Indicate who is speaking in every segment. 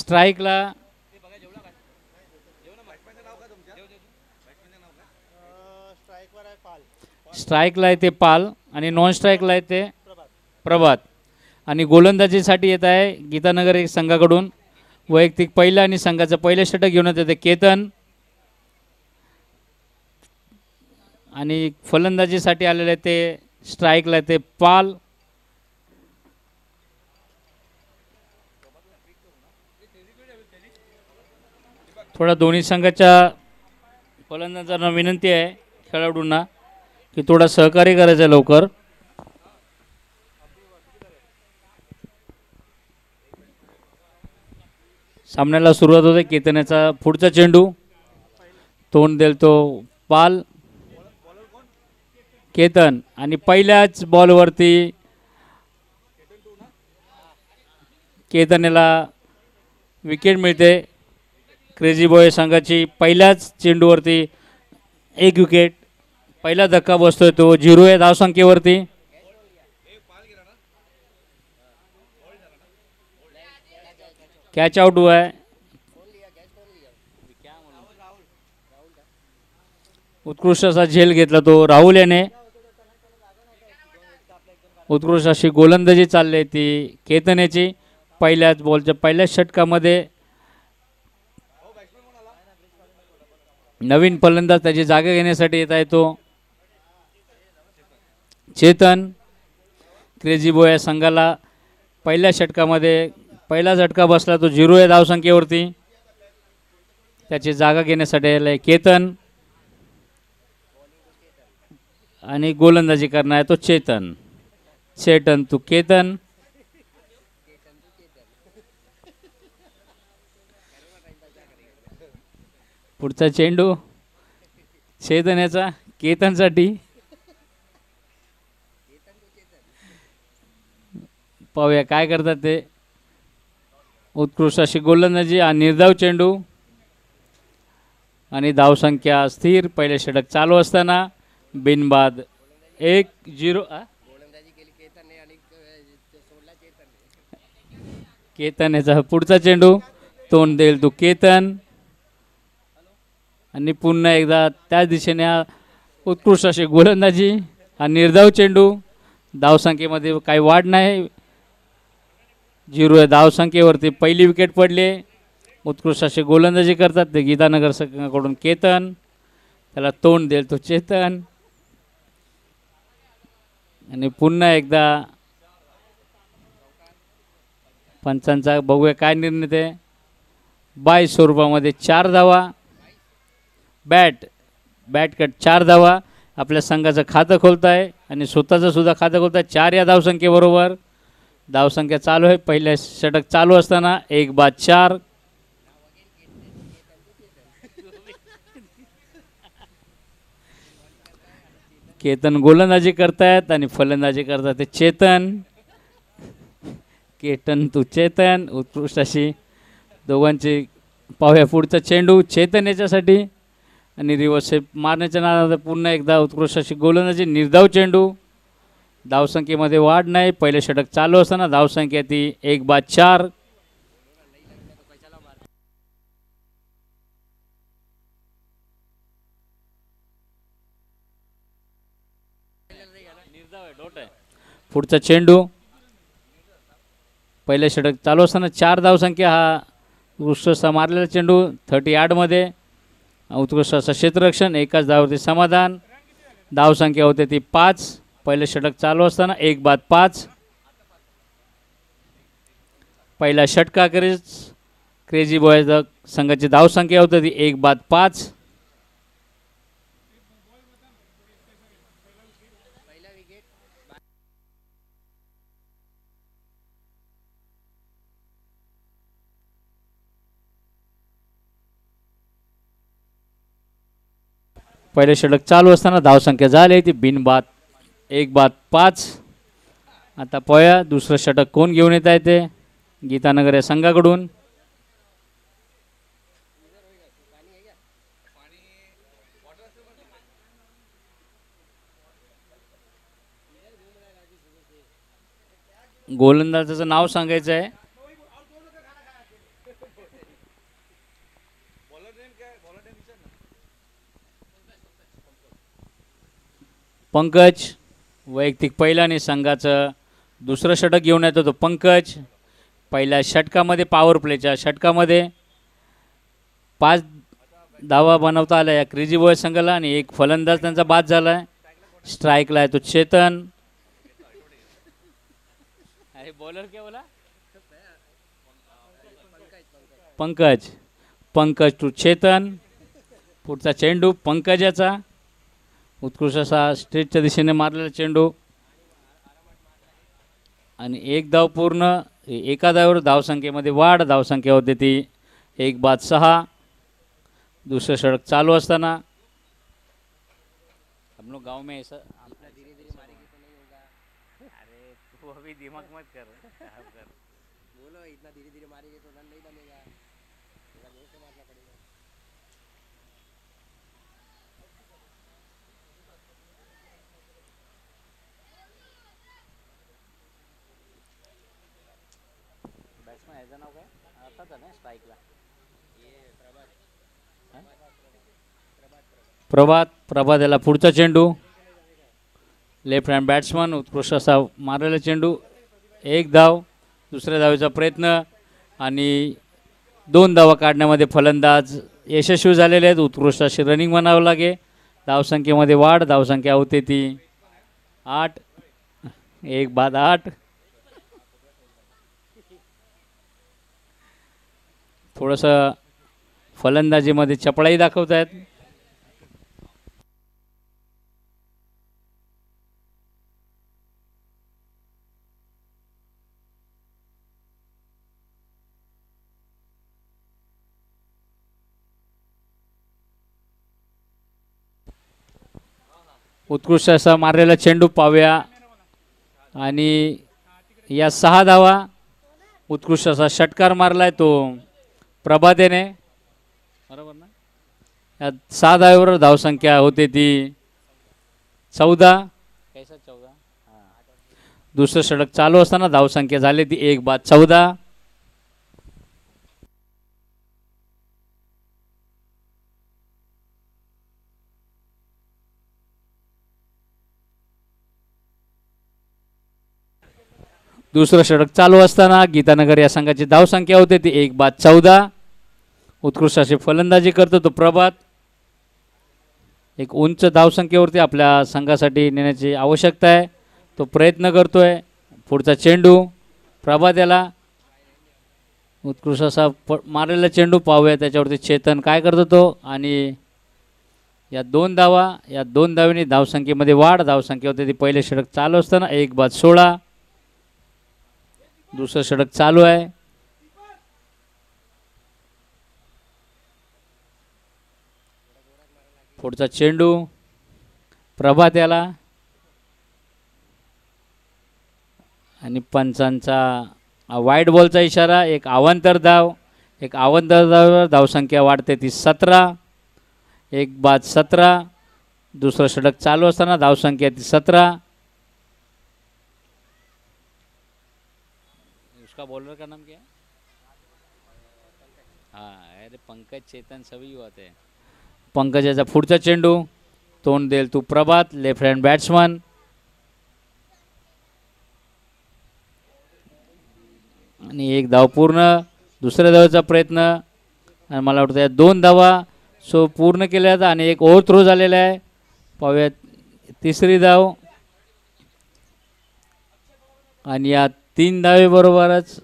Speaker 1: स्ट्राईकला स्ट्राईकला आहे ते पाल आणि नॉन स्ट्राईकला आहे ते प्रभात. आणि गोलंदाजीसाठी येत आहे गीतानगर एक संघाकडून वैयक्तिक पहिला आणि संघाचं पहिलं षटक घेऊन येते केतन. आणि फलंदाजीसाठी आलेले ते स्ट्राईकला ते पाल. थोडा दोन्ही संघाच्या फलंदाजांना विनंती आहे खेळाडूंना की थोडा सहकार्य करायचं आहे लवकर. सामन्याला सुरुवात होते. केतनाचा पुढचा चेंडू तोंड देल तो पाल. केतन आणि पहिल्याच बॉलवरती केतनला विकेट मिळते. क्रेझी बॉय संघाची पहिल्याच चेंडूवरती एक विकेट. पहिला धक्का बसतोय तो 0 या धावसंख्येवरती. कॅच आउट हुआ है. उत्कृष्ट असा झेल घेतला तो राहुल याने. उत्कृष्ट अशी गोलंदाजी चालली ती केतनेची. पहिल्याच बॉलच्या पहिल्याच षटकामध्ये नवीन फलंदाज त्याची जागा घेण्यासाठी येत आहे तो चेतन. क्रेझी बॉय या संघाला पहिल्या षटकामध्ये पहिला झटका बसला तो 0 या धावसंख्येवरती. त्याची जागा घेण्यासाठी आलाय केतन आणि गोलंदाजी करणार तो चेतन. चेतन तू केतन. पुढचा चेंडू चेतन याचा केतनसाठी. पाहूया काय करतात ते. उत्कृष्ट अशी गोलंदाजी आणि निर्धाव चेंडू आणि धावसंख्या स्थिर. पहिले षटक चालू असताना बिनबाद 1-0. केतन याचा पुढचा चेंडू तोंड देईल तो केतन आणि पुन्हा एकदा त्याच दिशेने उत्कृष्ट अशी गोलंदाजी आणि निर्धाव चेंडू. धावसंख्येमध्ये काही वाढ नाही. 0 या धावसंख्येवरती पहिली विकेट पडली. उत्कृष्ट अशी गोलंदाजी करतात ते गीतानगर संघाकडून केतन. त्याला तोंड देईल तो चेतन आणि पुन्हा एकदा पंचांचा बघूया काय निर्णय ते. बाय स्वरूपामध्ये 4 धावा. बॅट कट 4 धावा आपल्या संघाचं खातं खोलत आहे आणि स्वतःचं सुद्धा खातं खोलत आहे 4 या धावसंख्येबरोबर. धावसंख्या चालू आहे. पहिल्या षटक चालू असताना 1-4. केतन गोलंदाजी करतायत आणि फलंदाजी करतात ते चेतन. केतन तू चेतन. उत्कृष्ट अशी दोघांची. पाहूया पुढचा चेंडू चेतन याच्यासाठी आणि रिव्हर्स मारण्याच्या नादात पुन्हा एकदा उत्कृष्ट अशी गोलंदाजी निर्धाव चेंडू. धावसंख्येमध्ये वाढ नाही. पहिले षटक चालू असताना धावसंख्या ती 1-4. पुढचा चेंडू पहिले षटक चालू असताना 4 धावसंख्या. हा उत्कृष्ट असा मारलेला चेंडू 30 यार्डमध्ये. उत्कृष्ट असं क्षेत्ररक्षण. एकाच धाववरती समाधान. धावसंख्या होते ती 5. पहिले षटक चालू असताना 1-5. पहिला षटकाखेरीज क्रेझी बॉयज संघाची धावसंख्या होती ती 1-5. पहिले षटक चालू असताना धावसंख्या झाली ती बिनबाद 1-5. आता पोया दुसरं षटक कोण घेऊन येत आहे ते गीतानगर या संघाकडून. गोलंदाजाचं नाव सांगायचं आहे. पंकज वैयक्तिक पहिला आणि संघाचं दुसरं षटक घेऊन येतो तो पंकज. पहिल्या षटकामध्ये पॉवर प्लेच्या षटकामध्ये 5 धावा बनवता आल्या या क्रेझी बॉय संघाला आणि एक फलंदाज त्यांचा बाद झाला आहे. स्ट्राईकला आहे तो चेतन. अरे बॉलर क्या बोला? पंकज. पंकज टू चेतन. पुढचा चेंडू पंकजाचा. उत्कृष्ट असा स्ट्रेटच्या दिशेने मारलेला चेंडू आणि एक धाव पूर्ण. एका धावावर धावसंख्येमध्ये वाढ. धावसंख्या होते ती 1-6. दुसरं षटक चालू असताना हम लोग गांव में ऐसा धीरे धीरे मारेंगे तो नहीं होगा. अरे तू अभी दिमाग मत कर. बोलो इतना धीरे धीरे मारेंगे तो रन नहीं बनेगा. जोर से मारना पड़ेगा. बॅट्समॅन ह्याचं नाव काय आता ना स्ट्राईकला? प्रभात. प्रभात याला पुढचा चेंडू. Left hand batsman. उत्कृष्ट असा मारलेला चेंडू. एक धाव. दुसऱ्या धावेचा प्रयत्न आणि 2 धावा काढण्यामध्ये फलंदाज यशस्वी झालेले आहेत. उत्कृष्ट अशी रनिंग म्हणावं लागे. धावसंख्येमध्ये वाढ. धावसंख्या होते ती 8. 1-8. थोडंसं फलंदाजीमध्ये चपळाई दाखवत आहेत. उत्कृष्ट असा मारलेला चेंडू पाव्या आणि या 6 धावा. उत्कृष्ट असा षटकार मारलाय तो प्रभातेने. बरोबर ना? या 6 धावेवर धावसंख्या होते ती 14. कैसा 14? दुसरं षटक चालू असताना धावसंख्या झाली ती 1-14. दुसरं षटक चालू असताना गीतानगर या संघाची धावसंख्या होते ती 1-14. उत्कृष्ट अशी फलंदाजी करतो तो प्रभात. एक उंच धावसंख्येवरती आपल्या संघासाठी नेण्याची आवश्यकता आहे. तो प्रयत्न करतोय. पुढचा चेंडू प्रभात याला. उत्कृष्ट असा मारलेला चेंडू पाहूया त्याच्यावरती चेतन काय करतो तो आणि या 2 धावा. या 2 धावांनी धावसंख्येमध्ये वाढ. धावसंख्या होते ती पहिले षटक चालू असताना 1-16. दुसरं षटक चालू आहे. पुढचा चेंडू प्रभात याला आणि पंचांचा वाईट बॉलचा इशारा. एक अवांतर धाव. एक अवांतर धावावर धावसंख्या वाढते ती 17. 1-17. दुसरं षटक चालू असताना धावसंख्या ती 17. उसका बॉलर का नाम क्या है? हाँ अरे पंकज चेतन सभी होते हैं. पंकजाचा पुढचा चेंडू तोंड देईल तू प्रभात. Left hand batsman. आणि एक धाव पूर्ण. दुसऱ्या धावेचा प्रयत्न आणि मला वाटतं या 2 धावा पूर्ण केल्यात आणि एक ओव्हर थ्रो झालेला आहे. पाहूया तिसरी धाव आणि या 3 धावेबरोबरच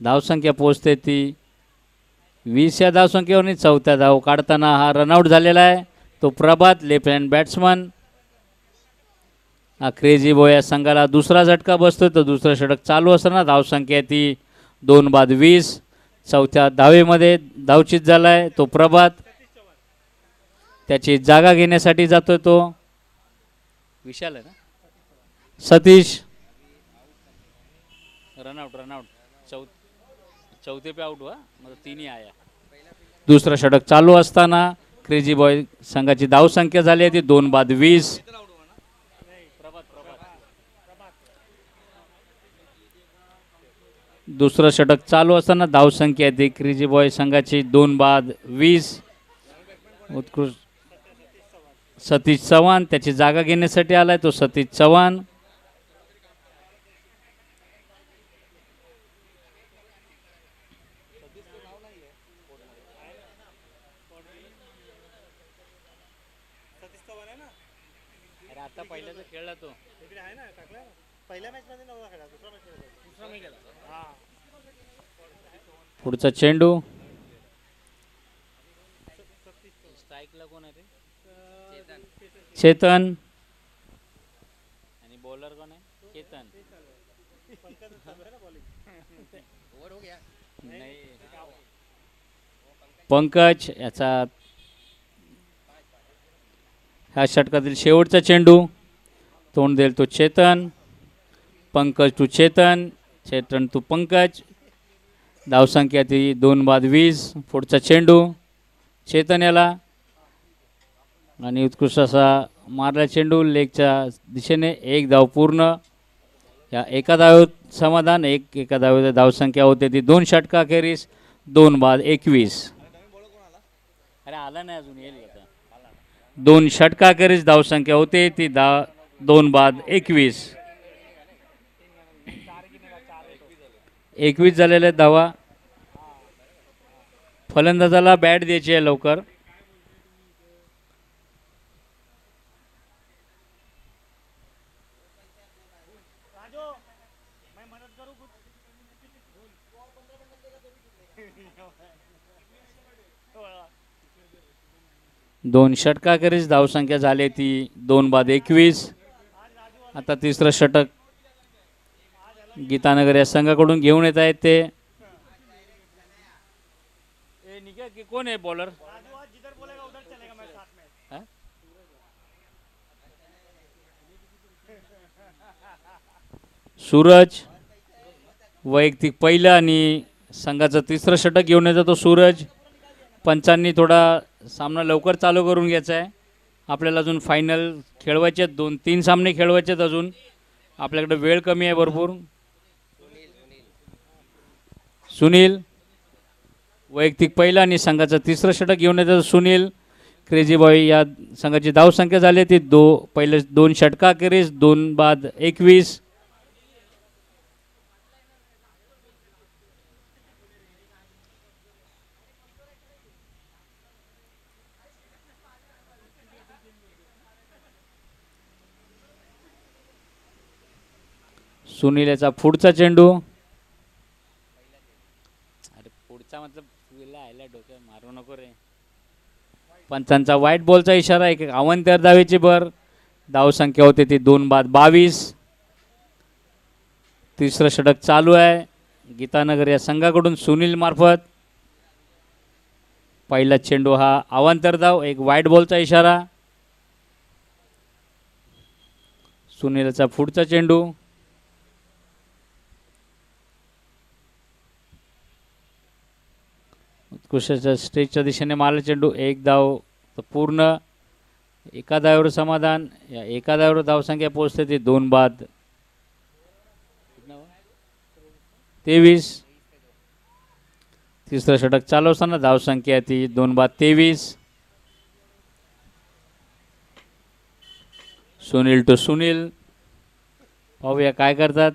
Speaker 1: धावसंख्या पोहोचते ती 20 या धावसंख्येवर. 4थ्या धाव काढताना हा रनआउट झालेला आहे तो प्रभात. Left hand batsman. हा क्रेझी बॉय या संघाला दुसरा झटका बसतो. तर दुसरं षटक चालू असताना धावसंख्या ती 2-20. 4थ्या धावेमध्ये धावचित झाला आहे तो प्रभात. त्याची जागा घेण्यासाठी जातोय तो विशाल आहे ना सतीश. रनआउट. चौथे पे आउट हुआ मतलब 3 ही आया. दुसरं षटक चालू असताना क्रेझी बॉय संघाची धावसंख्या झाली आहे ती 2-20. दुसरं षटक चालू असताना धावसंख्या येते क्रेझी बॉय संघाची 2 बाद 20. उत्कृष्ट सतीश चव्हाण त्याची जागा घेण्यासाठी आलाय तो सतीश चव्हाण. आता पहिल्याचा खेळला तो आहे ना टाकला पहिल्या मॅच मध्ये नववा खेळला दुसरा मॅच केला. पुढचा चेंडू स्ट्राईकला कोण आहे ते चेतन आणि बॉलर कोण आहे चेतन. पंकज याचा ह्या षटकातील शेवटचा चेंडू तोंड देईल तो चेतन. Pankaj to Chetan Chetan to Pankaj. धावसंख्या ती 2 बाद 20. पुढचा चेंडू चेतन याला आणि उत्कृष्ट असा मारला चेंडू लेगच्या दिशेने. 1 धाव पूर्ण. या एका धावेत समाधान. एका धावेची धावसंख्या होते ती 2 षटकाखेरीस 2 बाद 21. अरे आला नाही अजून येईल. 2 षटकाखेरीस धावसंख्या होते ती 2 बाद 21. 21 झालेल्या धावा. फलंदाजाला बॅट द्यायची आहे लवकर. दोन षटकाखेरीज धावसंख्या झाली ती 2 बाद 21. आता तिसरं षटक गीतानगर या संघाकडून घेऊन येत आहेत ते. कोण आहे बॉलर. सूरज वैयक्तिक पहिलं आणि संघाचं तिसरं षटक घेऊन येतो तो सूरज. पंचांनी थोडा सामना लवकर चालू करून घ्यायचा आहे. आपल्याला अजून फायनल खेळवायचे आहेत. 2-3 सामने खेळवायचे आहेत अजून. आपल्याकडे वेळ कमी आहे भरपूर. सुनील वैयक्तिक पहिला आणि संघाचं तिसरं षटक घेऊन येतात सुनील. क्रेझी बॉय या संघाची धावसंख्या झाली ती पहिले 2 षटकाखेरीस 2 बाद 21. सुनील याचा पुढचा चेंडू. अरे पुढचा मतलब डोक्यात मारू नको रे. पंचांचा व्हाईट बॉलचा इशारा. एक अवंतर धावेची भर. धावसंख्या होते ती 2 बाद 22. तिसरं षटक चालू आहे गीतानगर या संघाकडून सुनील मार्फत. पहिला चेंडू हा अवंतर धाव. एक व्हाईट बॉलचा इशारा. सुनीलचा पुढचा चेंडू. उत्कृष्ट स्टेजच्या दिशेने मारला चेंडू. 1 धाव पूर्ण. एका धावेवर समाधान. या एका धावेवर धावसंख्या पोहोचते ती 2 बाद 23. तिसरं षटक चालू असताना धावसंख्या ती 2 बाद 23. सुनील टू सुनील. पाहूया काय करतात.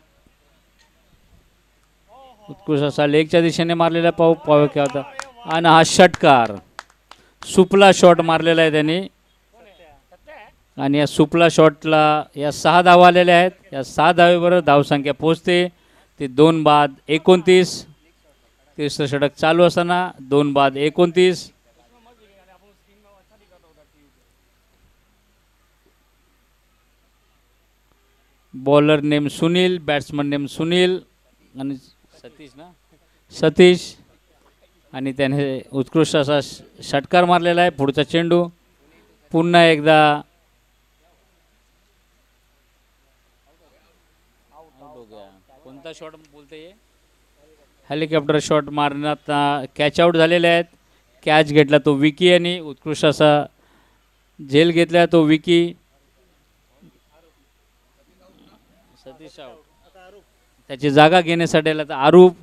Speaker 1: उत्कृष्ट असा लेगच्या दिशेने मारलेला पाहूया काय होता. आणि हा षटकार सुपला शॉट मारलेला आहे त्यांनी. आणि या सुपला शॉटला या 6 धावा आलेल्या आहेत. या 6 धावेबरोबर धावसंख्या पोहोचते ते 2 बाद 29. तिसरं षटक चालू असताना 2 बाद 29. Bowler name Sunil. Batsman name Sunil आणि सतीश ना सतीश. आणि त्याने उत्कृष्ट असा षटकार मारलेला आहे. पुढचा चेंडू पुन्हा एकदा कोणता शॉट बोलते. हेलिकॉप्टर शॉट मारण्यात कॅच आउट झालेले आहेत. कॅच घेतला तो विकी आणि उत्कृष्ट असा झेल घेतला तो विकी. सतीश आउट. त्याची जागा घेण्यासाठी आला तर आरूप.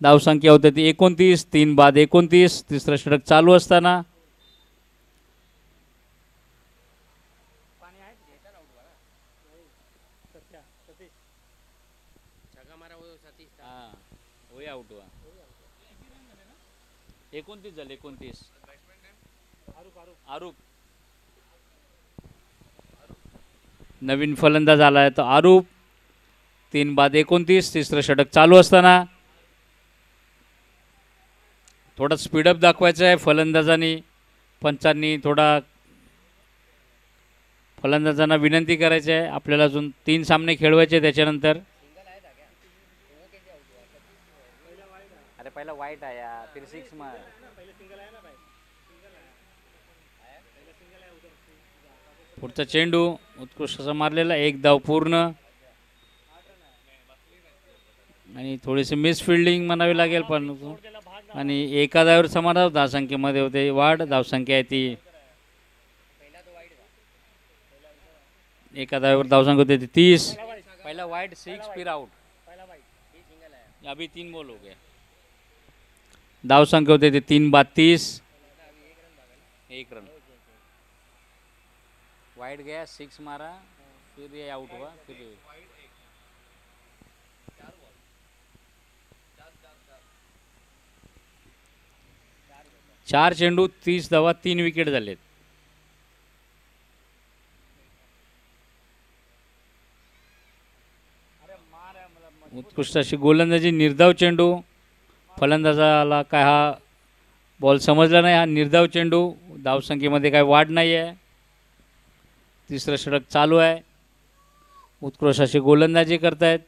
Speaker 1: धावसंख्या होते ती 29. 3 बाद 29. तिसरं षटक चालू असताना आउट 29 झाले. 29 आरूप. नवीन फलंदाज आला आहे तो आरूप. 3 बाद 29. तिसरं षटक चालू असताना थोडा स्पीडअप दाखवायचा आहे फलंदाजांनी. पंचांनी थोडा फलंदाजांना विनंती करायची आहे. आपल्याला अजून 3 सामने खेळवायचे. त्याच्यानंतर अरे पहिला वाईट आहे यार. 36 मार. पुढचा चेंडू उत्कृष्ट असा मारलेला. 1 धाव पूर्ण आणि थोडीशी मिस फिल्डिंग म्हणावी लागेल पण आणि एका धावेवर समाधान. धावसंख्येमध्ये होते वाढ. धावसंख्या आहे ती एका धावेवर धावसंख्या होते ती 30. पहिला वाइड 6 फिर आउट. अभी 3 बॉल हो गए. धावसंख्या होते ती 3 बाद 30. 1 रन वाइड गया. 6 मारा फिर ये आउट हुआ. फिर 4 चेंडू 30 धावा 3 विकेट झालेत. उत्कृष्ट अशी गोलंदाजी. निर्धाव चेंडू. फलंदाजाला काय हा बॉल समजला नाही. हा निर्धाव चेंडू. धावसंख्येमध्ये काय वाढ नाही आहे. तिसरं षटक चालू आहे. उत्कृष्ट अशी गोलंदाजी करतायत.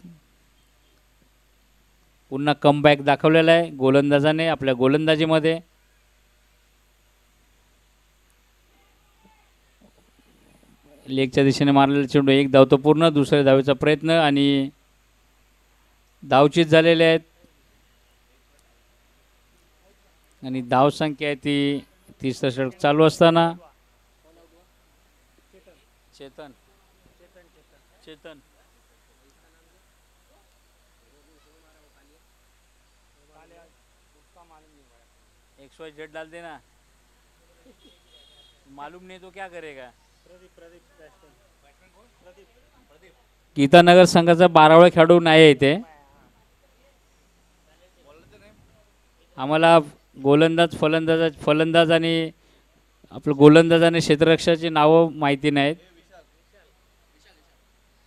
Speaker 1: पुन्हा कमबॅक दाखवलेला आहे गोलंदाजाने आपल्या गोलंदाजीमध्ये. लेगच्या दिशेने मारलेला चेंडू. 1 धाव तो पूर्ण. दुसऱ्या धावेचा प्रयत्न आणि धावचीत झालेले आहेत आणि धावसंख्या आहे ती तिसरं षटक चालू असताना चेतन XYZ डाल देना. मालूम नहीं तो क्या करेगा. गीतानगर संघाचा 12वा खेळाडू नाही इथे. आम्हाला गोलंदाज फलंदाज आणि आपलं गोलंदाज आणि क्षेत्ररक्षकाची नावं माहिती नाहीत.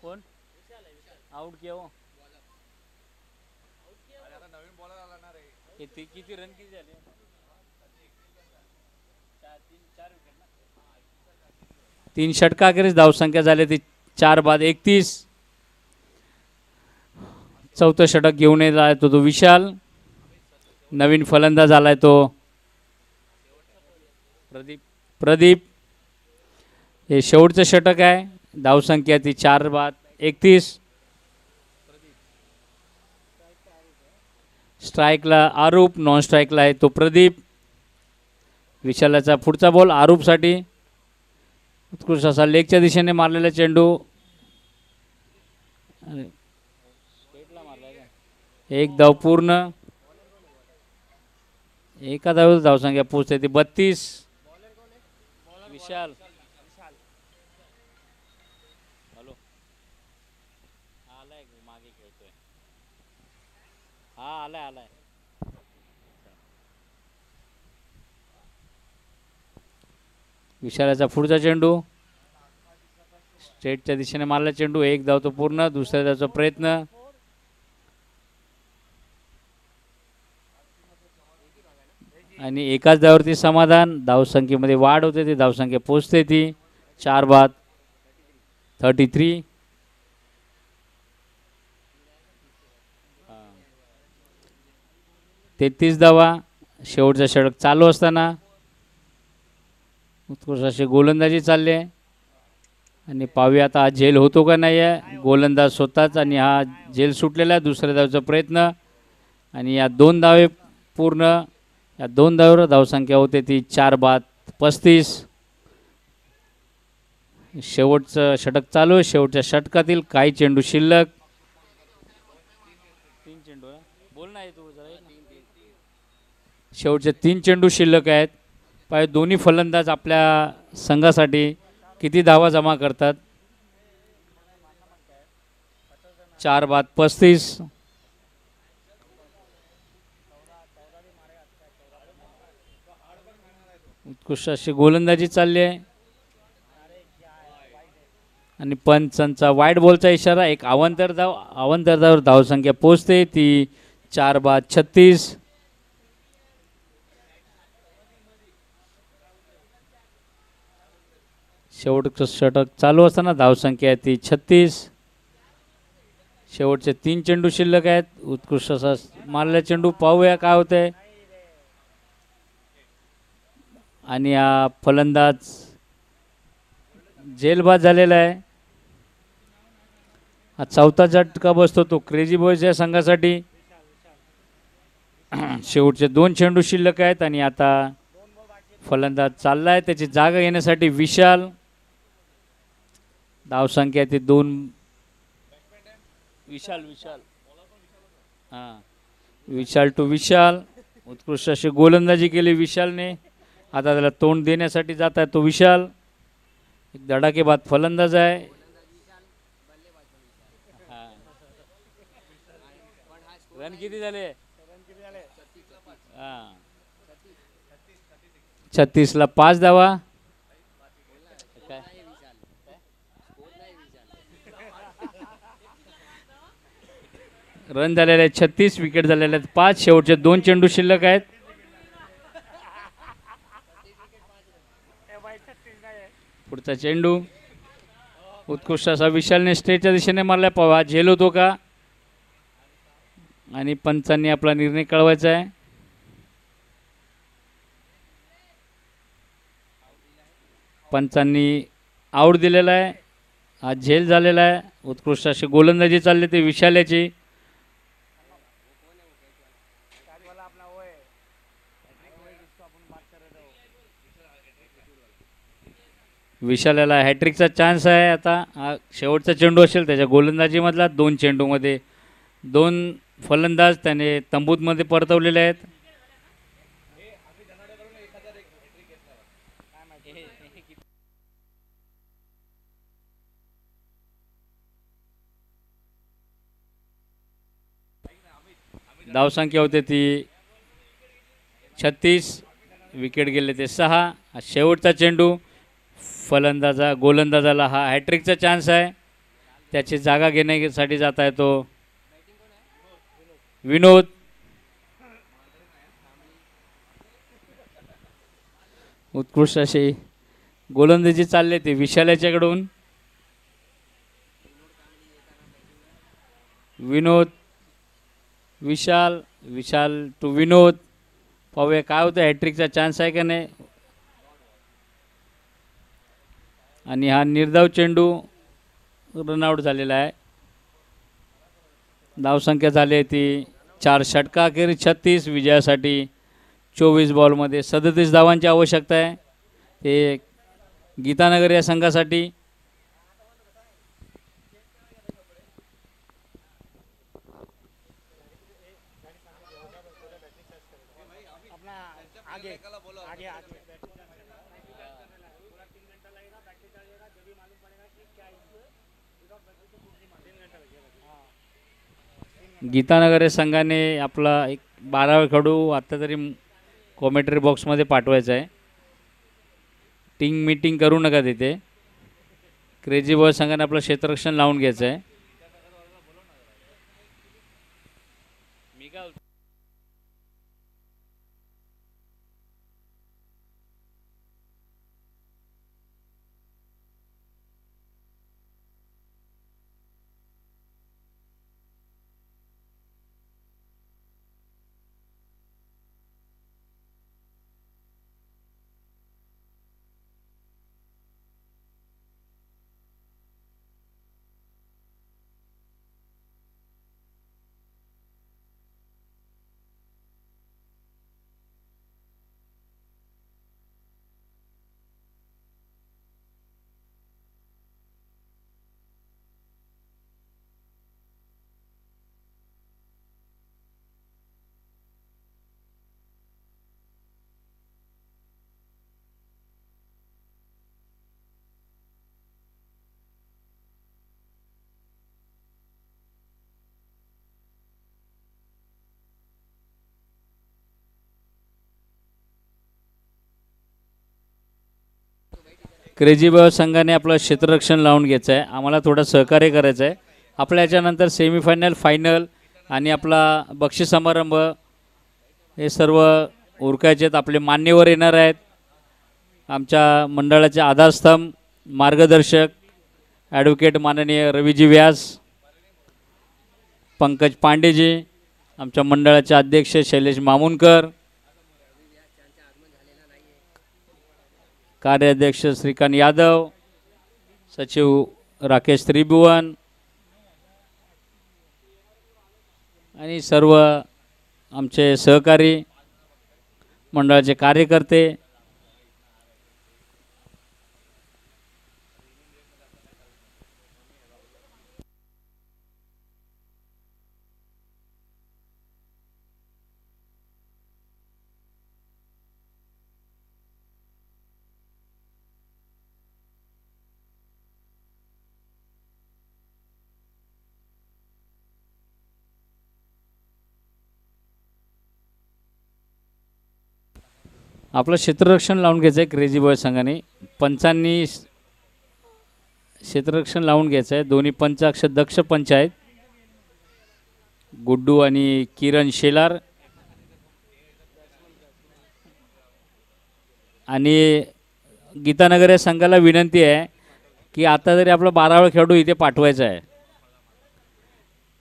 Speaker 1: कोण आउट किया हो. किती रन किती झाले. 3 षटकाखेरीज धावसंख्या झाली ती 4 बाद 31. चौथं षटक घेऊन येत आहे तो विशाल. नवीन फलंदाज आलाय तो प्रदीप. हे शेवटचं षटक आहे. धावसंख्या ती 4 बाद 31. स्ट्राईकला आरूप. नॉन स्ट्राईकला आहे तो प्रदीप. विशालाचा पुढचा बॉल आरूपसाठी. उत्कृष्ट असा लेगच्या दिशेने मारलेला चेंडू. 1 धाव पूर्ण. एका धावेवर धावसंख्या पोहोचते ती 32. विशाल हॅलो आलाय मागे खेळतोय. हा आलाय. विशालाचा पुढचा चेंडू. स्ट्रेटच्या दिशेने मारला चेंडू. 1 धाव तो पूर्ण. दुसऱ्या धावचा प्रयत्न आणि एकाच धावावरती समाधान. धावसंख्येमध्ये वाढ होते ती धावसंख्या पोचते ती 4 बाद 33. 33 धावा. शेवटचा षटक चालू असताना उत्कृष्ट अशी गोलंदाजी चालली आहे आणि पाहूया आता हा झेल होतो का नाही आहे. गोलंदाज स्वतःच आणि हा झेल सुटलेला आहे. दुसऱ्या धावेचा प्रयत्न आणि या 2 धावे पूर्ण. या 2 धावेवर धावसंख्या होते ती 4 बाद 35. शेवटचं षटक चालू आहे. शेवटच्या षटकातील काही चेंडू शिल्लक. शेवटचे 3 चेंडू शिल्लक आहेत. पाय दोन्ही फलंदाज आपल्या संघासाठी किती धावा जमा करतात. 4 बाद 35. उत्कृष्ट अशी गोलंदाजी चालली आहे आणि पंचांचा वाईट बॉलचा इशारा. एक अवांतरधावर धावसंख्या पोहोचते ती 4 बाद 36. शेवटचं षटक चालू असताना धावसंख्या आहे ती 36. शेवटचे 3 चेंडू शिल्लक आहेत. उत्कृष्ट असा मारलेला चेंडू. पाहूया काय होतंय. आणि हा फलंदाज जेलबाद झालेला आहे. हा 4था झटका बसतो तो क्रेझी बॉयज या संघासाठी. शेवटचे 2 चेंडू शिल्लक आहेत आणि आता फलंदाज चाललाय त्याची जागा घेण्यासाठी विशाल. धावसंख्या ती 2. विशाल हां विशाल टू विशाल. उत्कृष्ट अशी गोलंदाजी केली विशालने. आता त्याला तोंड देण्यासाठी जात आहे तो विशाल. एक धडाकेबाद फलंदाज आहे. रन किती झाले. 36 ला 5 धावा. रन झालेले आहेत 36. विकेट झालेले आहेत 5. शेवटचे 2 चेंडू शिल्लक आहेत. पुढचा चेंडू उत्कृष्ट असा विशालने स्ट्रेटच्या दिशेने मारला. पवा झेल होतो का आणि पंचांनी आपला निर्णय कळवायचा आहे. पंचांनी आऊट दिलेला आहे. हा झेल झालेला आहे. उत्कृष्ट अशी गोलंदाजी चालली ते विशाल्याची. विशाल्याला हॅट्रिकचा चान्स आहे. आता हा शेवटचा चेंडू असेल त्याच्या गोलंदाजीमधला. 2 चेंडूमध्ये 2 फलंदाज त्याने तंबूतमध्ये परतवलेले आहेत. धावसंख्या होते ती 36. विकेट गेले ते 6. हा शेवटचा चेंडू. गोलंदाजाला हा हॅट्रिकचा चान्स आहे. त्याची जागा घेण्यासाठी जात आहे तो विनोद. उत्कृष्ट अशी गोलंदाजी चालली ते विशाल्याच्याकडून. विनोद विशाल टू विनोद. पाहूया काय होतं. हॅट्रिकचा चान्स आहे का नाही. आणि हा निर्धाव चेंडू रनआउट झालेला आहे. धावसंख्या झाली आहे ती 4. षटकाखेरीज 36. विजयासाठी 24 बॉलमध्ये 37 धावांची आवश्यकता आहे. ते गीतानगर या संघासाठी. गीतानगर या संघाने आपला एक 12वा खेळाडू आत्ता तरी कॉमेंट्री बॉक्समध्ये पाठवायचा आहे. टीम मीटिंग करू नका तिथे. क्रेझी बॉय संघाने आपलं क्षेत्ररक्षण लावून घ्यायचं आहे. क्रेझी बॉय संघाने आपलं क्षेत्ररक्षण लावून घ्यायचं आहे. आम्हाला थोडं सहकार्य करायचं आहे. आपल्या याच्यानंतर सेमीफायनल, फायनल आणि आपला बक्षीस समारंभ हे सर्व उरकायचे आहेत. आपले मान्यवर येणार आहेत. आमच्या मंडळाचे आधारस्तंभ, मार्गदर्शक ॲडव्होकेट माननीय रवीजी व्यास, पंकज पांडेजी, आमच्या मंडळाचे अध्यक्ष शैलेश मामुनकर, कार्याध्यक्ष श्रीकांत यादव, सचिव राकेश त्रिभुवन आणि सर्व आमचे सहकारी मंडळाचे कार्यकर्ते. आपलं क्षेत्ररक्षण लावून घ्यायचं आहे. क्रेझी बॉय संघाने पंचांनी क्षेत्ररक्षण लावून घ्यायचं आहे. दोन्ही पंच दक्ष पंच आहेत, गुड्डू आणि किरण शेलार. आणि गीतानगर या संघाला विनंती आहे की आता जरी आपला 12वा खेळाडू इथे पाठवायचा आहे,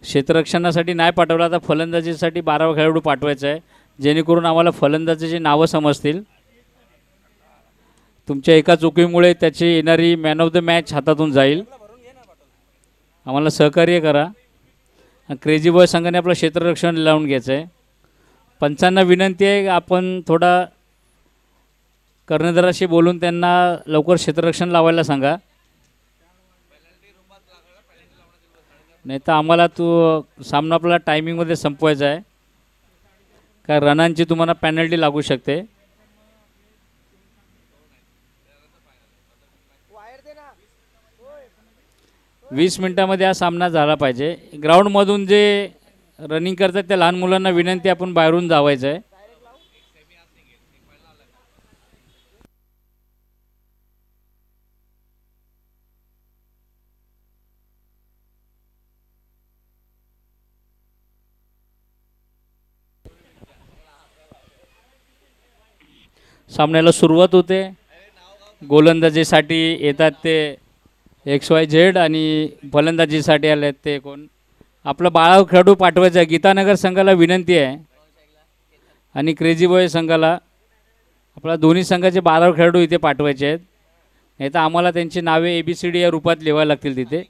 Speaker 1: क्षेत्ररक्षणासाठी नाही पाठवला तर फलंदाजीसाठी 12वा खेळाडू पाठवायचा आहे, जेणेकरून आम्हाला फलंदाजीची नावं समजतील. तुमच्या एका चुकीमुळे त्याची येणारी मॅन ऑफ द मॅच हातातून जाईल. आम्हाला सहकार्य करा. क्रेझी बॉय संघाने आपलं क्षेत्ररक्षण लावून घ्यायचं आहे. पंचांना विनंती आहे आपण थोडा कर्णधाराशी बोलून त्यांना लवकर क्षेत्ररक्षण लावायला सांगा, नाही तर आम्हाला सामना आपला टायमिंगमध्ये संपवायचा आहे. काय रनांची तुम्हाला पॅनल्टी लागू शकते. वीस मिनिटामध्ये हा सामना झाला पाहिजे. ग्राउंडमधून जे रनिंग करतात त्या लहान मुलांना विनंती आपण बाहेरून धावायचं आहे. सामन्याला सुरुवात होते. गोलंदाजीसाठी येतात ते XYZ आणि फलंदाजीसाठी आले ते कोण. आपलं 12वा खेळाडू पाठवायचा आहे. गीतानगर संघाला विनंती आहे आणि क्रेझी बॉय संघाला, आपल्या दोन्ही संघाचे 12वा खेळाडू इथे पाठवायचे आहेत, नाही तर आम्हाला त्यांची नावे ABCD या रूपात लिहावी लागतील तिथे.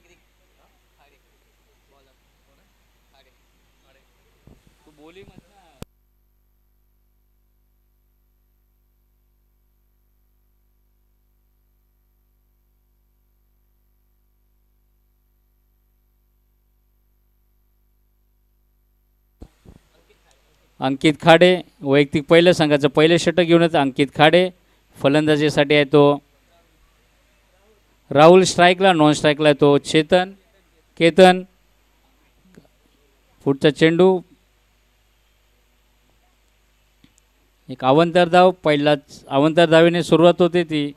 Speaker 1: अंकित खाडे वैयक्तिक पहिलं संघाचं पहिले षटक घेऊन येतं. अंकित खाडे फलंदाजीसाठी आहे तो. राहुल स्ट्राईकला, नॉन स्ट्राईकला आहे तो केतन. पुढचा चेंडू, एक अवंतर धाव. पहिलाच अवंतर धावेने सुरुवात होते ती.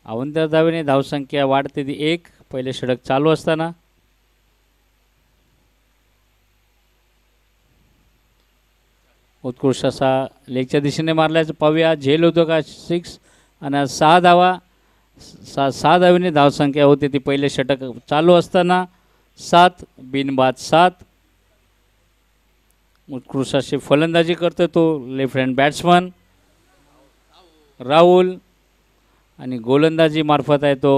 Speaker 1: अवंतर धावेने धावसंख्या वाढते ती 1. पहिले षटक चालू असताना उत्कृष्ट असा लेगच्या दिशेने मारल्याचं पाहूया. झेल होतो का 6 आणि 6 धावा. 6 धावेने धावसंख्या होते ती पहिले षटक चालू असताना. 7 बिनबाद 7. उत्कृष्ट अशी फलंदाजी करतो तो लेफ्ट हँड बॅट्समन राहुल आणि गोलंदाजी मार्फत आहे तो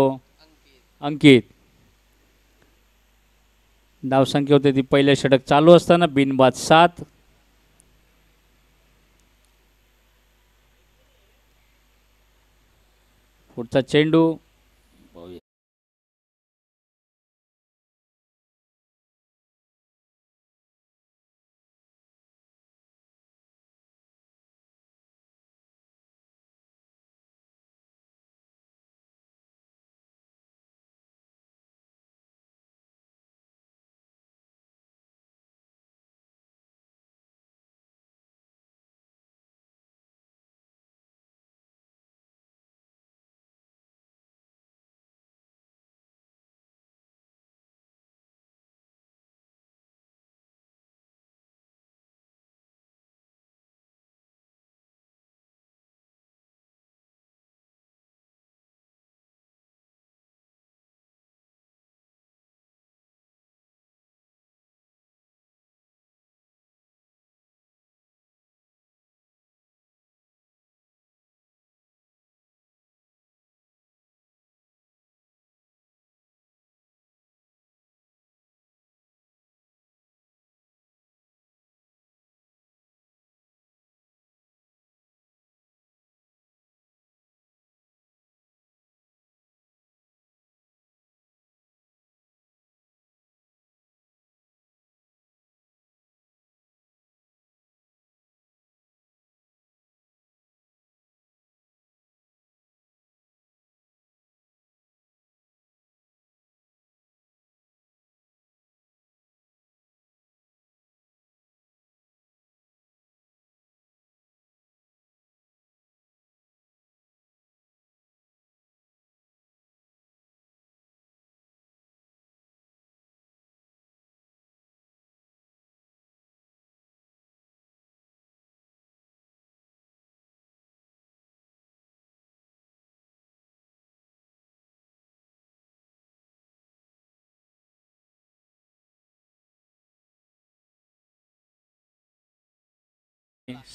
Speaker 1: अंकित. धावसंख्या होते ती पहिले षटक चालू असताना बिनबाद 7. पुढचा चेंडू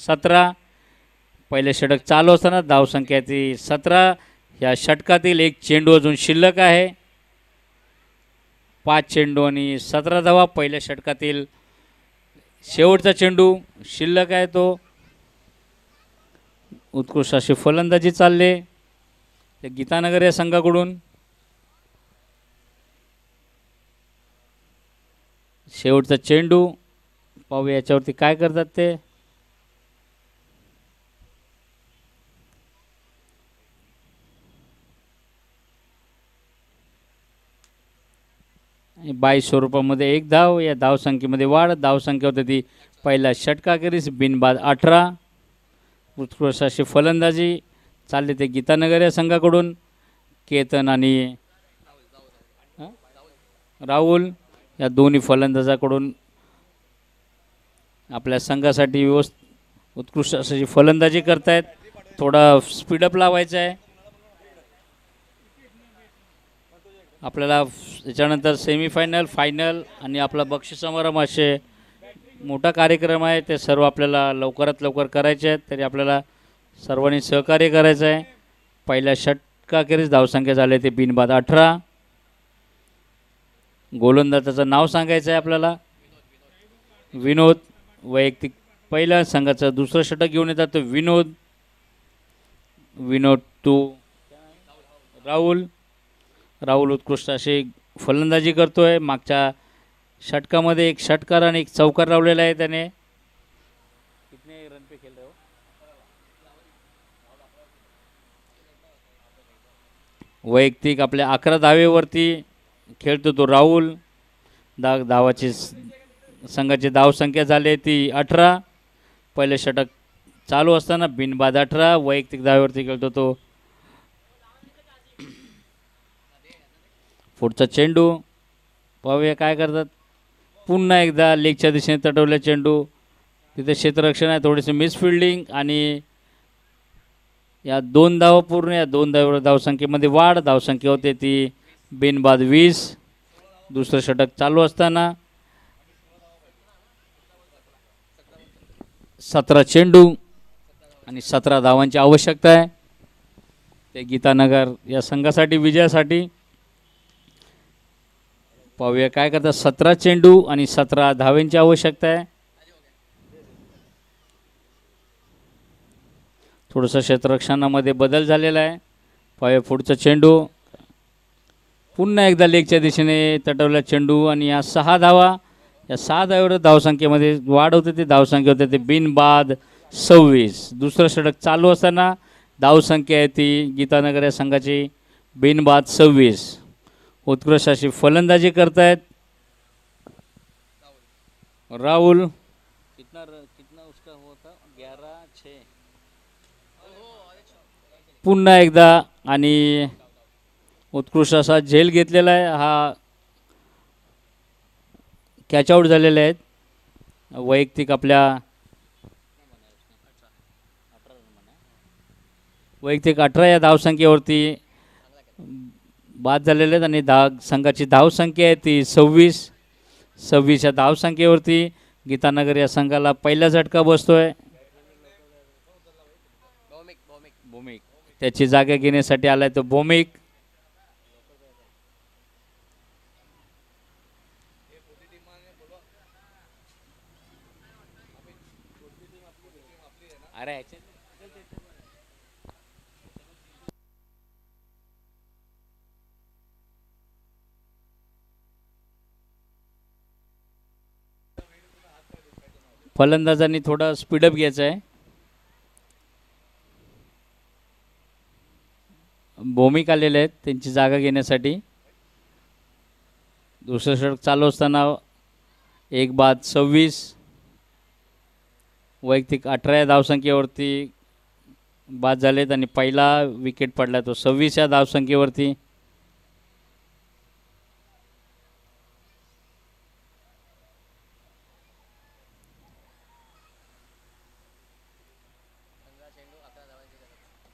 Speaker 1: 17. पहिले षटक चालू असताना धावसंख्या ती 17. या षटकातील एक चेंडू अजून शिल्लक आहे. 5 चेंडू आणि 17 धावा. पहिल्या षटकातील शेवटचा चेंडू शिल्लक आहे तो. उत्कृष्ट अशी फलंदाजी चालले ते गीतानगर या संघाकडून. शेवटचा चेंडू पाहूया याच्यावरती काय करतात ते. बाई स्वरूपामध्ये एक धाव. या धावसंख्येमध्ये वाढ. धावसंख्या होती ती पहिल्या षटकाखेरीस बिनबाद 18. उत्कृष्ट अशी फलंदाजी चालली ते गीतानगर या संघाकडून. केतन आणि राहुल या दोन्ही फलंदाजाकडून आपल्या संघासाठी उत्कृष्ट अशी फलंदाजी करतायत. थोडा स्पीडअप लावायचा आहे आपल्याला. त्याच्यानंतर सेमीफायनल, फायनल आणि आपला बक्षीस समारंभ असे मोठा कार्यक्रम आहे. ते सर्व आपल्याला लवकरात लवकर करायचे आहेत. तरी आपल्याला सर्वांनी सहकार्य करायचं आहे. पहिल्या षटकाखेरीस धावसंख्या झाली ते बिनबाद 18. गोलंदाजाचं नाव सांगायचं आहे आपल्याला. विनोद. वैयक्तिक पहिल्या संघाचं दुसरं षटक घेऊन येतात तो विनोद. विनोद टू राहुल उत्कृष्ट अशी फलंदाजी करतोय. मागच्या षटकामध्ये एक षटकार आणि एक चौकार लावलेला आहे त्याने. कितने रन पे खेल रहे हो? वैयक्तिक आपल्या 11 धावेवरती खेळतो तो राहुल. धावाची संघाची धावसंख्या झाली ती 18. पहिले षटक चालू असताना बिनबाद 18. वैयक्तिक धावेवरती खेळतो तो. पुढचा चेंडू पाहूया काय करतात. पुन्हा एकदा लेगच्या दिशेने तटवल्या चेंडू. तिथे क्षेत्ररक्षण आहे. थोडीशी मिसफिल्डिंग आणि या 2 धावा पूर्ण. या 2 धावेवर धावसंख्येमध्ये वाढ. धावसंख्या होते ती बिनबाद 20. दुसरं षटक चालू असताना 17 चेंडू आणि 17 धावांची आवश्यकता आहे ते गीतानगर या संघासाठी विजयासाठी. पाहूया काय करतात. 17 चेंडू आणि 17 धावांची आवश्यकता आहे. थोडंसं क्षेत्ररक्षणामध्ये बदल झालेला आहे. पाहूया पुढचा चेंडू. पुन्हा एकदा लेगच्या दिशेने तटवला चेंडू आणि या 6 धावा. या 6 धावेवर धावसंख्येमध्ये वाढ होते. ते धावसंख्या होते ते बिनबाद 26. दुसरं षटक चालू असताना धावसंख्या आहे ती गीतानगर या संघाची बिनबाद 26. उत्कृष्ट अशी फलंदाजी करतायत राहुल. कितना उसका होता 11-6. पुन्हा एकदा आणि उत्कृष्ट असा झेल घेतलेला आहे. हा कॅच आउट झालेले आहेत. वैयक्तिक आपल्या वैयक्तिक 18 या धावसंख्येवरती बाद झालेले आहेत आणि संघाची धावसंख्या आहे ती 26 या धावसंख्येवरती गीतानगर या संघाला पहिला झटका बसतोय. भौमिक त्याची जागा घेण्यासाठी आलाय तो भौमिक. अरे फलंदाजांनी थोडा स्पीडअप घ्यायचा आहे. भौमिक आलेले आहेत त्यांची जागा घेण्यासाठी. दुसरं षटक चालू असताना 1-26. वैयक्तिक 18 या धावसंख्येवरती बाद झालेत आणि पहिला विकेट पडला तो 26 या धावसंख्येवरती.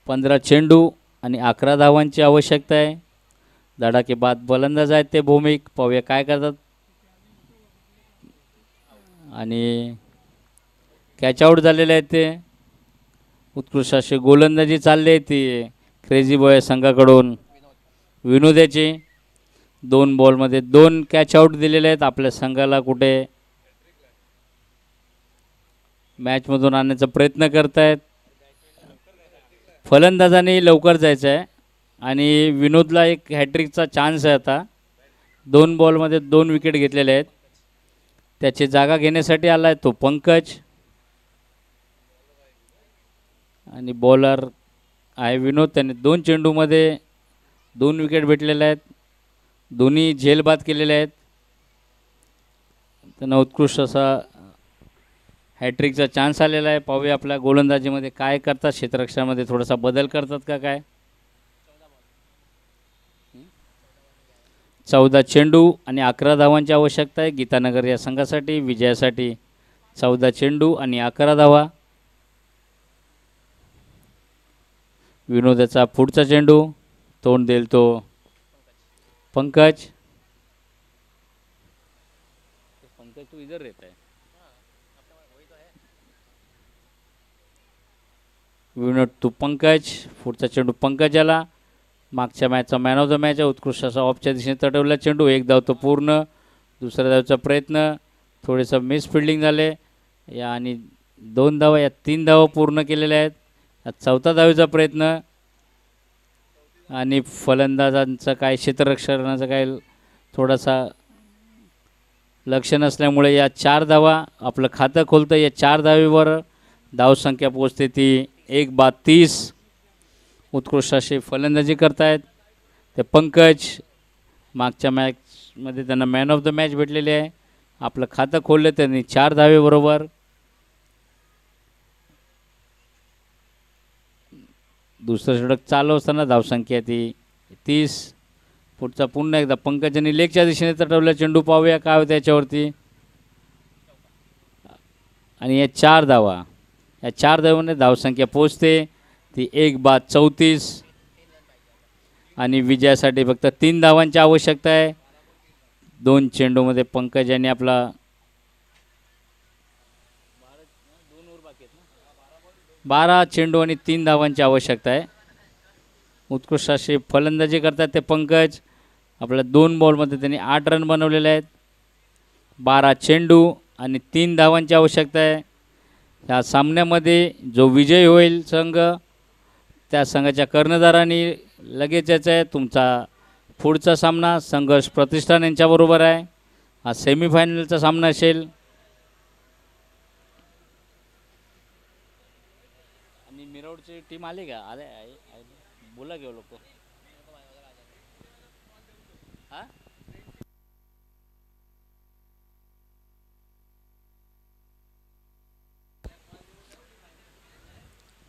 Speaker 1: पंधरा चेंडू आणि 11 धावांची आवश्यकता आहे. धडाकेबाद फलंदाज आहेत ते भौमिक. पाहूया काय करतात. आणि कॅच आऊट झालेले आहेत ते. उत्कृष्ट अशी गोलंदाजी चालली आहे ती क्रेझी बॉय संघाकडून. विनोदाची 2 बॉलमध्ये 2 कॅच आऊट दिलेले आहेत. आपल्या संघाला कुठे मॅचमधून आणण्याचा प्रयत्न करतायत. फलंदाजाने लवकर जायचं आहे आणि विनोदला एक हॅट्रिकचा चान्स आहे आता. 2 बॉलमध्ये 2 विकेट घेतलेले आहेत. त्याची जागा घेण्यासाठी आला आहे तो पंकज आणि बॉलर आहे विनोद. त्याने 2 चेंडूमध्ये 2 विकेट भेटलेले आहेत. दोन्ही झेलबाद केलेले आहेत. त्यांना उत्कृष्ट असा हॅट्रिकचा चान्स आलेला आहे. पाहूया आपल्या गोलंदाजीमध्ये काय करतात. क्षेत्ररक्षणामध्ये थोडासा बदल करतात का काय. 14 चेंडू आणि 11 धावांची आवश्यकता आहे गीतानगर या संघासाठी विजयासाठी. 14 चेंडू आणि 11 धावा. विनोदाचा पुढचा चेंडू तोंड देईल तो पंकज. पंकज तू इधर रहता है. विनोद टू पंकज. पुढचा चेंडू पंकजाला. मागच्या मॅचचा मॅन ऑफ द मॅच आहे. उत्कृष्ट असा ऑफच्या दिशेने तटवला चेंडू. 1 धाव तो पूर्ण. दुसऱ्या धावचा प्रयत्न थोडेसं मिस फिल्डिंग झाले या आणि 2 धावा या 3 धावा पूर्ण केलेल्या आहेत. 4था धावेचा प्रयत्न आणि फलंदाजांचं काय क्षेत्ररक्षणाचं काय थोडासा लक्ष नसल्यामुळे या 4 धावा आपलं खातं खोलतं. या 4 धावेवर धावसंख्या पोचते ती 1/30. उत्कृष्ट अशी फलंदाजी करतायत ते पंकज. मागच्या मॅचमध्ये त्यांना मॅन ऑफ द मॅच भेटलेली आहे. आपलं खातं खोललं त्यांनी 4 धावेबरोबर. दुसरं षटक चालू असताना धावसंख्या ती 30. पुढचा पुन्हा एकदा पंकजांनी लेगच्या दिशेने तटवला चेंडू. पाहूया काय होतं याच्यावरती. आणि या 4 धावा या 4 धावांनी धावसंख्या पोचते ती 1/34 आणि विजयासाठी फक्त 3 धावांची आवश्यकता आहे. 2 चेंडूमध्ये पंकज यांनी आपला 12 चेंडू आणि 3 धावांची आवश्यकता आहे. उत्कृष्ट अशी फलंदाजी करतात ते पंकज. आपल्या 2 बॉलमध्ये त्यांनी 8 रन बनवलेले आहेत. 12 चेंडू आणि 3 धावांची आवश्यकता आहे. या सामन्यामध्ये जो विजय होईल संघ त्या संघाच्या कर्णधारांनी लगेच यायचं आहे. तुमचा पुढचा सामना संघर्ष प्रतिष्ठान यांच्याबरोबर आहे. हा सेमीफायनलचा सामना असेल. आणि मिरवडची टीम आली का. आले बोला घेऊ लोक. हां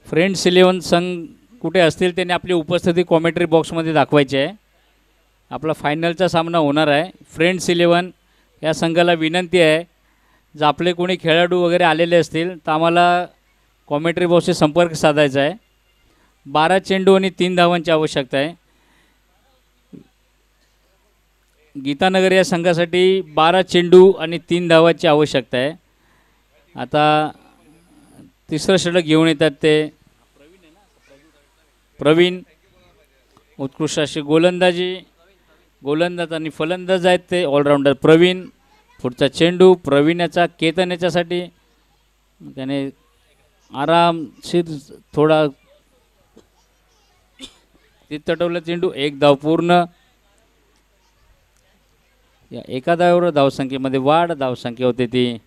Speaker 1: फ्रेंड्स 11 संघ कुठे असतील त्यांनी आपली उपस्थिती कॉमेंट्री बॉक्समध्ये दाखवायची आहे. आपला फायनलचा सामना होणार आहे. फ्रेंड्स 11 या संघाला विनंती आहे जर आपले कोणी खेळाडू वगैरे आलेले असतील तर आम्हाला कॉमेंट्री बॉक्सशी संपर्क साधायचा आहे. 12 चेंडू आणि 3 धावांची आवश्यकता आहे. गीतानगर या संघासाठी 12 चेंडू आणि 3 धावांची आवश्यकता आहे. आता तिसरं षटक घेऊन येतात ते प्रवीण. उत्कृष्ट अशी गोलंदाजी. गोलंदाज आणि फलंदाज आहेत ते ऑलराऊंडर प्रवीण. पुढचा चेंडू प्रवीण याचा केतन याच्यासाठी. त्याने आरामशीर थोडा ते तटवलं चेंडू. 1 धाव पूर्ण. या एका धावेवर धावसंख्येमध्ये वाढ. धावसंख्या होते ती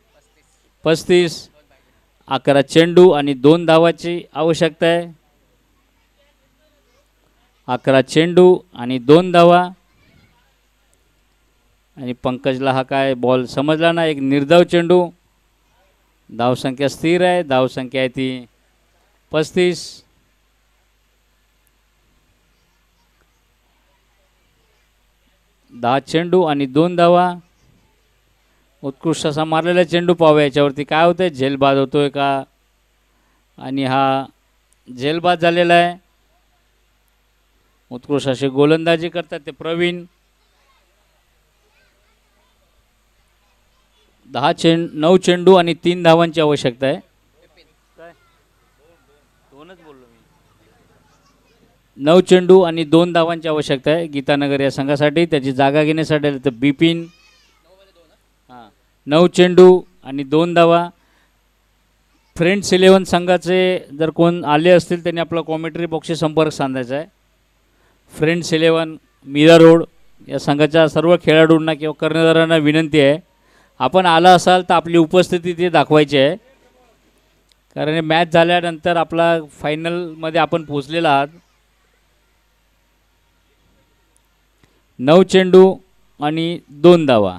Speaker 1: 35. 11 चेंडू आणि 2 धावाची आवश्यकता आहे. 11 चेंडू आणि 2 धावा. आणि पंकजला हा काय बॉल समजला ना. एक निर्धाव चेंडू. धावसंख्या स्थिर आहे. धावसंख्या आहे ती 35. 10 चेंडू आणि 2 धावा. उत्कृष्ट असा मारलेला चेंडू. पाहूया याच्यावरती काय होतं. झेलबाद होतोय का. आणि हा झेलबाद झालेला आहे. उत्कृष्ट अशी गोलंदाजी करतात ते प्रवीण. 9 चेंडू आणि 3 धावांची आवश्यकता आहे. 9 चेंडू आणि 2 धावांची आवश्यकता आहे गीतानगर या संघासाठी. त्याची जागा घेण्यासाठी आले तर बिपिन. 9 चेंडू आणि 2 धावा. फ्रेंड्स 11 संघाचे जर कोण आले असतील त्यांनी आपला कॉमेंट्री बॉक्सशी संपर्क साधायचा आहे. फ्रेंड्स 11 मीरा रोड या संघाच्या सर्व खेळाडूंना किंवा कर्णधारांना विनंती आहे, आपण आला असाल तर आपली उपस्थिती ते दाखवायची आहे, कारण हे मॅच झाल्यानंतर आपला फायनलमध्ये आपण पोचलेला आहात. 9 चेंडू आणि 2 धावा.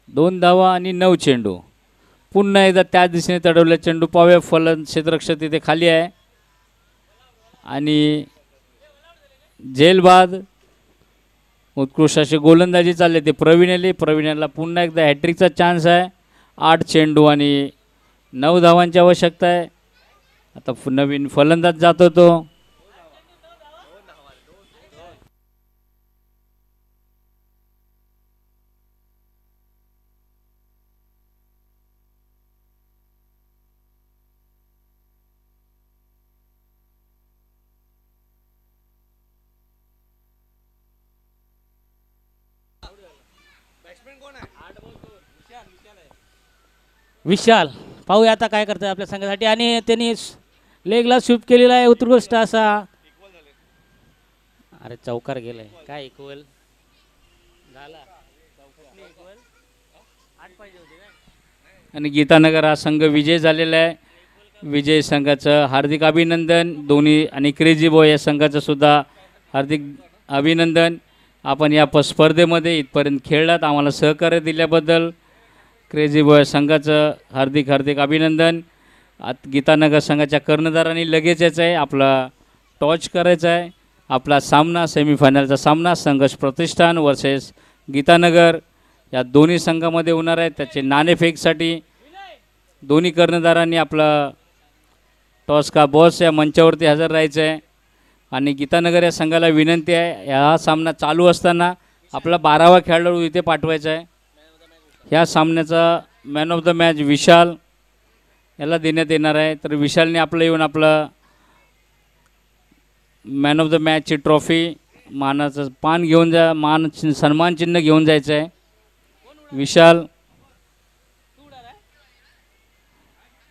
Speaker 1: 2 धावा आणि 9 चेंडू. पुन्हा एकदा त्याच दिशेने तडवले चेंडू. पावे फलन क्षेत्ररक्षक तिथे खाली आहे आणि झेलबाद उत्कृष्ट अशी गोलंदाजी चालली ते प्रवीणला पुन्हा एकदा हॅट्रिकचा चान्स आहे. 8 चेंडू आणि 9 धावांची आवश्यकता आहे. आता नवीन फलंदाज जातो तो.
Speaker 2: विशाल पाहूया आता काय करतोय आपल्या संघासाठी. आणि त्यांनी लेगला स्वीप केलेला आहे उत्कृष्ट असा. अरे चौकार गेलाय काय इक्वल झाला.
Speaker 1: आणि गीतानगर हा संघ विजय झालेला आहे. विजय संघाचं हार्दिक अभिनंदन. दोन्ही आणि क्रेझी बॉय या संघाचं सुद्धा हार्दिक अभिनंदन. आपण या स्पर्धेमध्ये इथपर्यंत खेळलात, आम्हाला सहकार्य दिल्याबद्दल क्रेझी बॉय संघाचं हार्दिक अभिनंदन. गीतानगर संघाच्या कर्णधारांनी लगेच यायचं आहे, आपला टॉच करायचा आहे. आपला सामना सेमीफायनलचा सामना संघर्ष प्रतिष्ठान वर्सेस गीतानगर या दोन्ही संघामध्ये होणार आहे. त्याचे नाणेफेकसाठी दोन्ही कर्णधारांनी आपला टॉस का बॉस या मंचावरती हजर राहायचं आहे. आणि गीतानगर या संघाला विनंती आहे, हा सामना चालू असताना आपला 12वा खेळाडू इथे पाठवायचा आहे. ह्या सामन्याचा मॅन ऑफ द मॅच विशाल याला देण्यात येणार आहे. तर विशालने आपलं येऊन आपलं मॅन ऑफ द मॅचची ट्रॉफी मानाचं पान घेऊन सन्मान चिन्ह घेऊन जायचं आहे. विशाल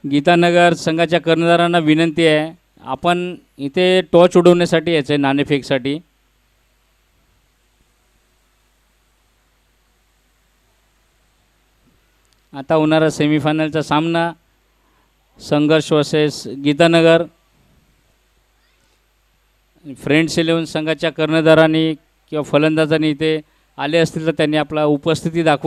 Speaker 1: गीतानगर संघाच्या कर्णधारांना विनंती आहे, आपण इथे टॉर्च उडवण्यासाठी यायचं आहे नाणेफेकसाठी. आता होणारा सेमीफायनलचा सामना संघर्ष वर्सेस गीतानगर. फ्रेंड्स 11 संघाच्या कर्णधारांनी किंवा फलंदाजांनी इथे आले असतील तर त्यांनी आपला उपस्थिती दाखव.